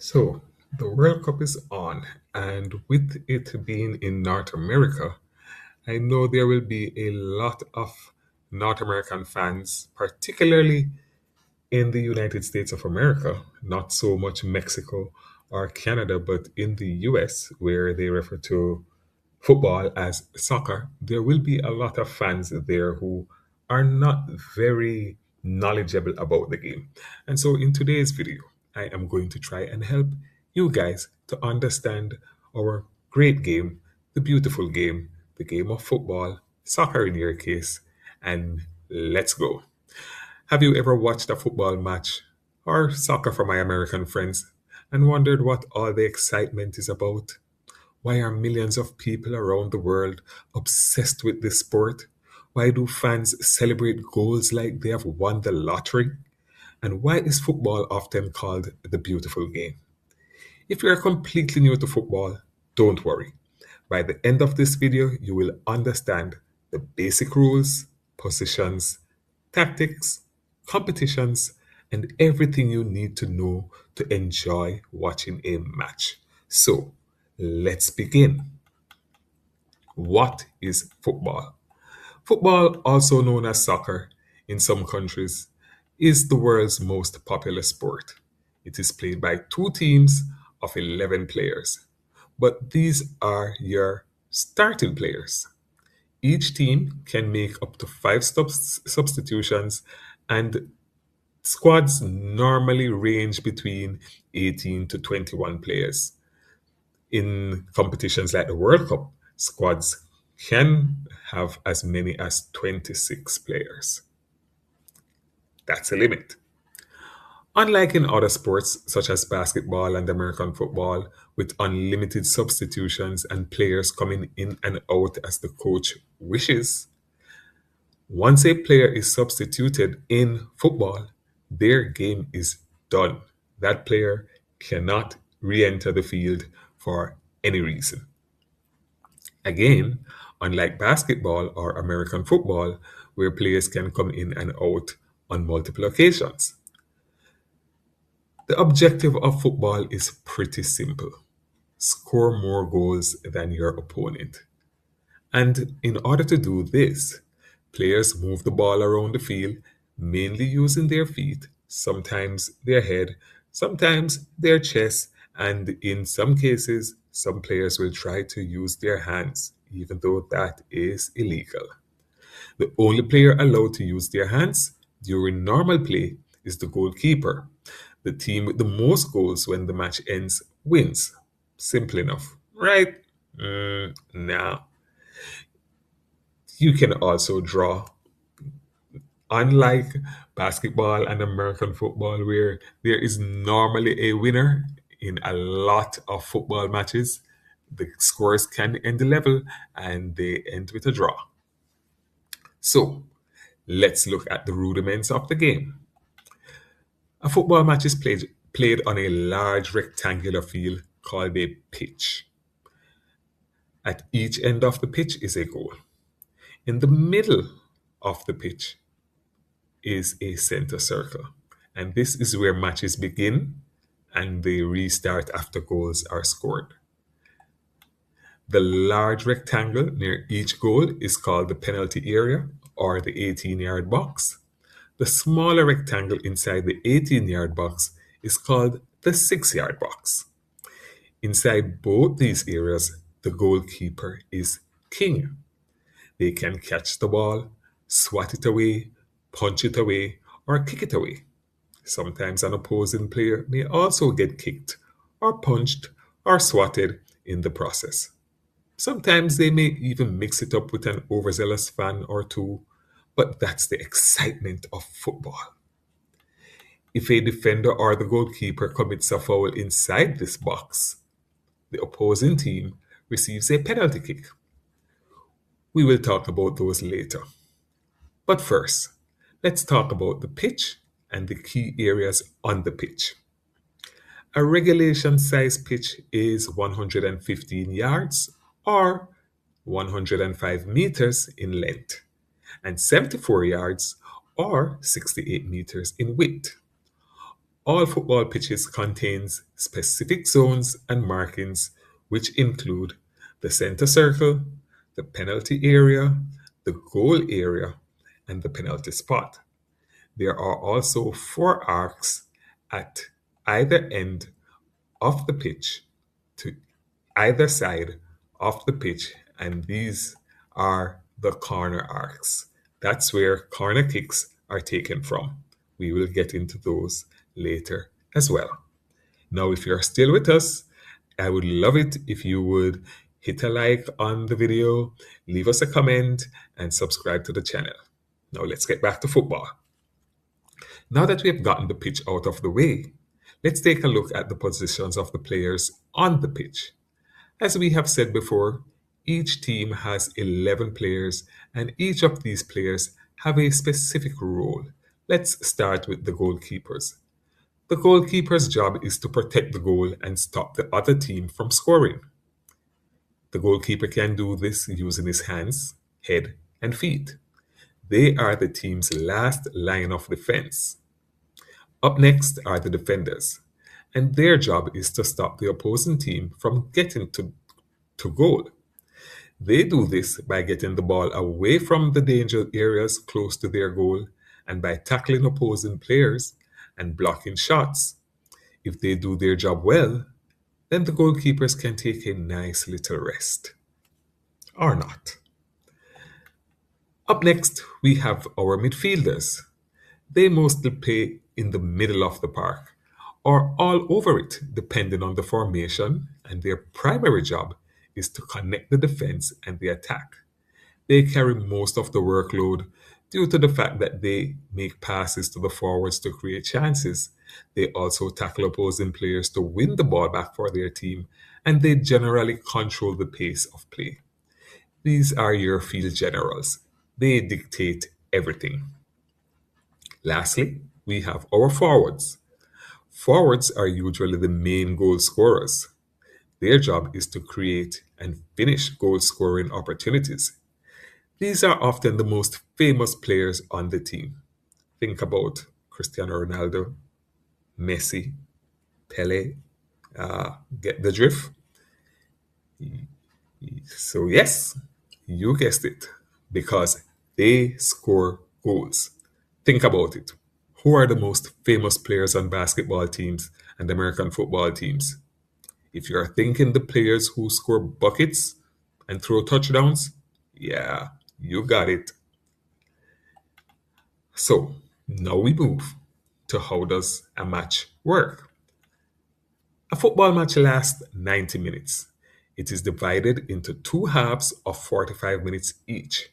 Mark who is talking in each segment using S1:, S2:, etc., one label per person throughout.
S1: So, the World Cup is on, and with it being in North America, I know there will be a lot of North American fans, particularly in the United States of America, not so much Mexico or Canada, but in the US, where they refer to football as soccer, there will be a lot of fans there who are not very knowledgeable about the game. And so in today's video, I am going to try and help you guys to understand our great game, the beautiful game, the game of football, soccer in your case, and let's go. Have you ever watched a football match or soccer for my American friends and wondered what all the excitement is about? Why are millions of people around the world obsessed with this sport? Why do fans celebrate goals like they have won the lottery? And why is football often called the beautiful game? If you are completely new to football, don't worry. By the end of this video, you will understand the basic rules, positions, tactics, competitions, and everything you need to know to enjoy watching a match. So, let's begin. What is football? Football, also known as soccer in some countries, is the world's most popular sport. It is played by two teams of 11 players, but these are your starting players. Each team can make up to five substitutions, and squads normally range between 18 to 21 players. In competitions like the World Cup, squads can have as many as 26 players. That's a limit. Unlike in other sports such as basketball and American football, with unlimited substitutions and players coming in and out as the coach wishes, once a player is substituted in football, their game is done. That player cannot re enter the field for any reason. Again, unlike basketball or American football, where players can come in and out on multiple occasions. The objective of football is pretty simple: score more goals than your opponent. And in order to do this, players move the ball around the field, mainly using their feet, sometimes their head, sometimes their chest, and in some cases, some players will try to use their hands, even though that is illegal. The only player allowed to use their hands during normal play is the goalkeeper. The team with the most goals when the match ends wins. Simple enough, right? Now, you can also draw. Unlike basketball and American football, where there is normally a winner in a lot of football matches, the scores can end level and they end with a draw. So, let's look at the rudiments of the game. A football match is played on a large rectangular field called a pitch. At each end of the pitch is a goal. In the middle of the pitch is a center circle. And this is where matches begin and they restart after goals are scored. The large rectangle near each goal is called the penalty area or the 18-yard box. The smaller rectangle inside the 18-yard box is called the 6-yard box. Inside both these areas, the goalkeeper is king. They can catch the ball, swat it away, punch it away, or kick it away. Sometimes an opposing player may also get kicked, or punched, or swatted in the process. Sometimes they may even mix it up with an overzealous fan or two, but that's the excitement of football. If a defender or the goalkeeper commits a foul inside this box, the opposing team receives a penalty kick. We will talk about those later. But first, let's talk about the pitch and the key areas on the pitch. A regulation size pitch is 115 yards or 105 meters in length and 74 yards or 68 meters in width. All football pitches contains specific zones and markings which include the center circle, the penalty area, the goal area, and the penalty spot. There are also four arcs at either end of the pitch to either side of the pitch, and these are the corner arcs. That's where corner kicks are taken from. We will get into those later as well. Now, if you're still with us, I would love it if you would hit a like on the video, leave us a comment, and subscribe to the channel. Now, let's get back to football. Now that we have gotten the pitch out of the way, let's take a look at the positions of the players on the pitch. As we have said before, each team has 11 players, and each of these players have a specific role. Let's start with the goalkeepers. The goalkeeper's job is to protect the goal and stop the other team from scoring. The goalkeeper can do this using his hands, head, and feet. They are the team's last line of defense. Up next are the defenders, and their job is to stop the opposing team from getting to goal. They do this by getting the ball away from the danger areas close to their goal and by tackling opposing players and blocking shots. If they do their job well, then the goalkeepers can take a nice little rest. Or not. Up next, we have our midfielders. They mostly play in the middle of the park or all over it, depending on the formation, and their primary job is to connect the defense and the attack. They carry most of the workload due to the fact that they make passes to the forwards to create chances. They also tackle opposing players to win the ball back for their team, and they generally control the pace of play. These are your field generals. They dictate everything. Lastly, we have our forwards. Forwards are usually the main goal scorers. Their job is to create and finish goal scoring opportunities. These are often the most famous players on the team. Think about Cristiano Ronaldo, Messi, Pele. Get the drift? So, yes, you guessed it, because they score goals. Think about it. Who are the most famous players on basketball teams and American football teams? If you're thinking the players who score buckets and throw touchdowns, yeah, you got it. So now we move to how does a match work? A football match lasts 90 minutes. It is divided into two halves of 45 minutes each.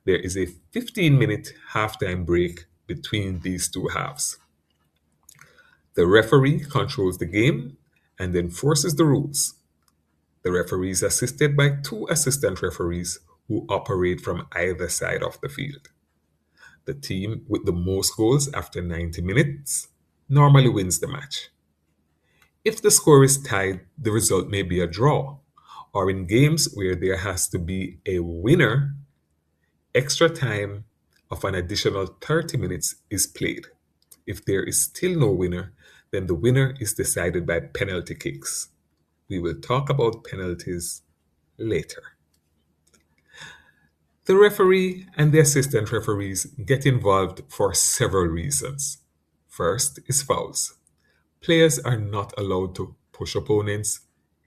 S1: There is a 15-minute halftime break between these two halves. The referee controls the game and enforces the rules. The referee is assisted by two assistant referees who operate from either side of the field. The team with the most goals after 90 minutes normally wins the match. If the score is tied, the result may be a draw, or in games where there has to be a winner, extra time of an additional 30 minutes is played. If there is still no winner, then the winner is decided by penalty kicks. We will talk about penalties later. The referee and the assistant referees get involved for several reasons. First is fouls. Players are not allowed to push opponents,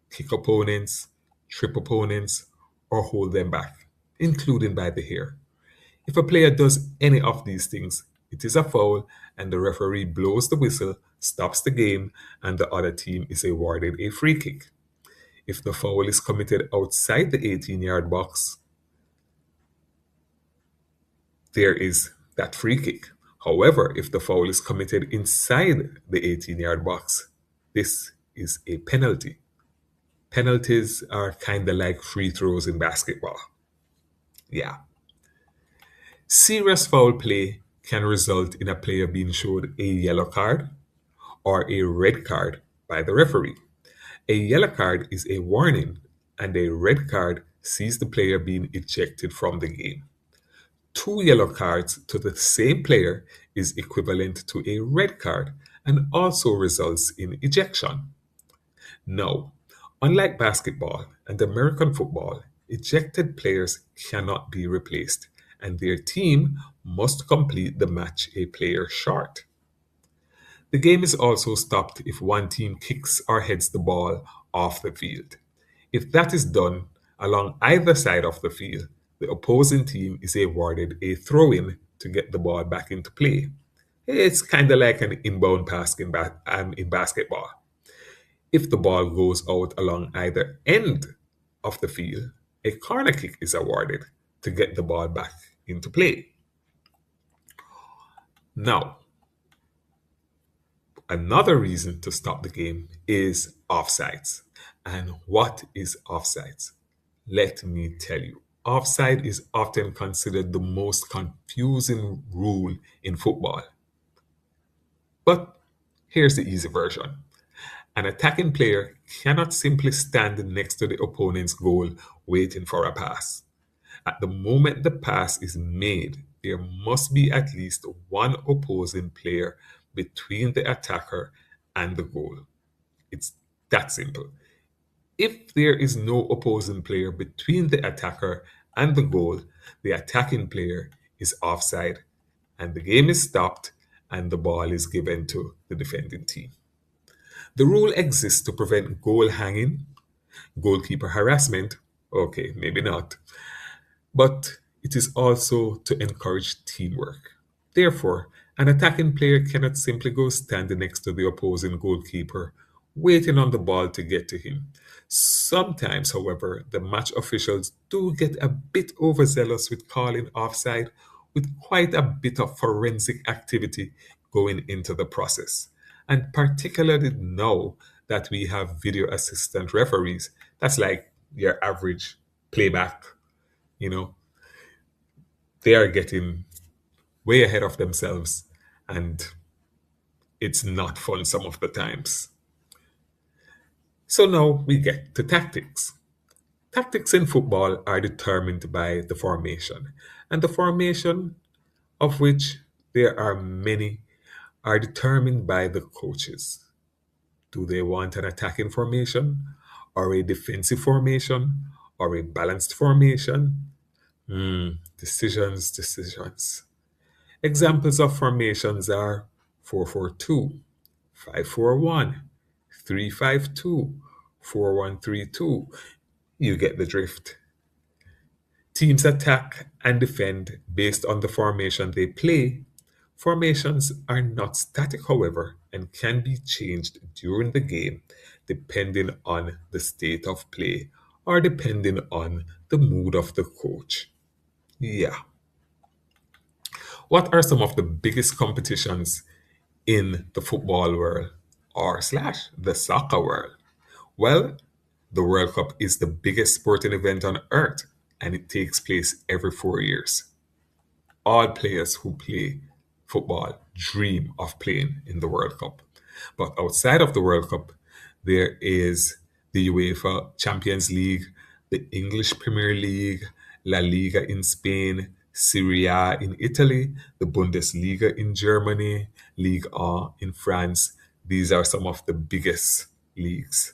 S1: kick opponents, trip opponents, or hold them back, including by the hair. If a player does any of these things, it is a foul, and the referee blows the whistle, stops the game, and the other team is awarded a free kick. If the foul is committed outside the 18-yard box, there is that free kick. However, if the foul is committed inside the 18-yard box, this is a penalty. Penalties are kind of like free throws in basketball. Yeah. Serious foul play can result in a player being showed a yellow card or a red card by the referee. A yellow card is a warning, and a red card sees the player being ejected from the game. Two yellow cards to the same player is equivalent to a red card, and also results in ejection. Now, unlike basketball and American football, ejected players cannot be replaced, and their team must complete the match a player short. The game is also stopped if one team kicks or heads the ball off the field. If that is done along either side of the field, the opposing team is awarded a throw in to get the ball back into play. It's kind of like an inbound pass in basketball. If the ball goes out along either end of the field, a corner kick is awarded to get the ball back into play. Now, another reason to stop the game is offsides. And what is offsides? Let me tell you. Offside is often considered the most confusing rule in football. But here's the easy version. An attacking player cannot simply stand next to the opponent's goal waiting for a pass. At the moment the pass is made, there must be at least one opposing player between the attacker and the goal. It's that simple. If there is no opposing player between the attacker and the goal, the attacking player is offside and the game is stopped and the ball is given to the defending team. The rule exists to prevent goal hanging, goalkeeper harassment, okay, maybe not, but it is also to encourage teamwork. Therefore, an attacking player cannot simply go stand next to the opposing goalkeeper, waiting on the ball to get to him. Sometimes, however, the match officials do get a bit overzealous with calling offside, with quite a bit of forensic activity going into the process. And particularly now that we have video assistant referees, that's like your average playback, you know, they are getting way ahead of themselves and it's not fun some of the times. So now we get to tactics. Tactics in football are determined by the formation, and the formation, of which there are many, are determined by the coaches. Do they want an attacking formation, or a defensive formation, or a balanced formation? Decisions. Examples of formations are 4-4-2, 5-4-1, 3-5-2, 4-1-3-2. You get the drift. Teams attack and defend based on the formation they play. Formations are not static, however, and can be changed during the game depending on the state of play or depending on the mood of the coach. Yeah. What are some of the biggest competitions in the football world or slash the soccer world? Well, the World Cup is the biggest sporting event on earth and it takes place every 4 years. All players who play football dream of playing in the World Cup. But outside of the World Cup, there is the UEFA Champions League, the English Premier League, La Liga in Spain, Serie A in Italy, the Bundesliga in Germany, Ligue 1 in France. These are some of the biggest leagues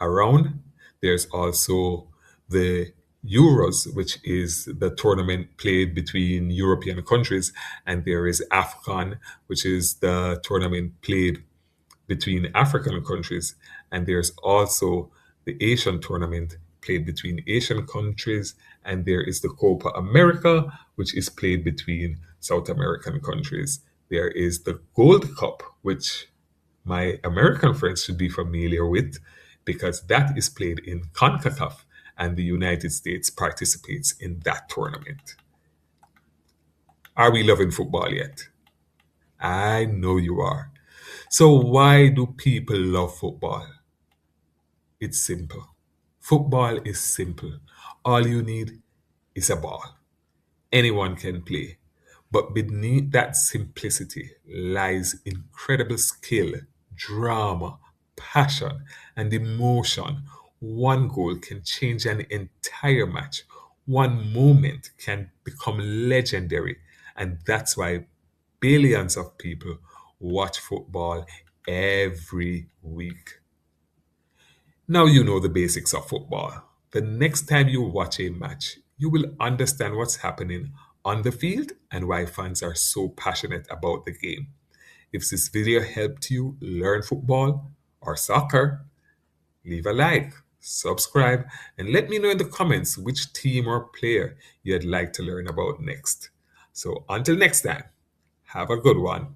S1: around. There's also the Euros, which is the tournament played between European countries, and there is AFCON, which is the tournament played between African countries, and there's also the Asian tournament played between Asian countries, and there is the Copa America, which is played between South American countries. There is the Gold Cup, which my American friends should be familiar with because that is played in CONCACAF and the United States participates in that tournament. Are we loving football yet? I know you are. So, why do people love football? It's simple. Football is simple. All you need is a ball. Anyone can play. But beneath that simplicity lies incredible skill, drama, passion, and emotion. One goal can change an entire match. One moment can become legendary. And that's why billions of people watch football every week. Now you know the basics of football. The next time you watch a match, you will understand what's happening on the field and why fans are so passionate about the game. If this video helped you learn football or soccer, leave a like, subscribe, and let me know in the comments which team or player you'd like to learn about next. So until next time, have a good one.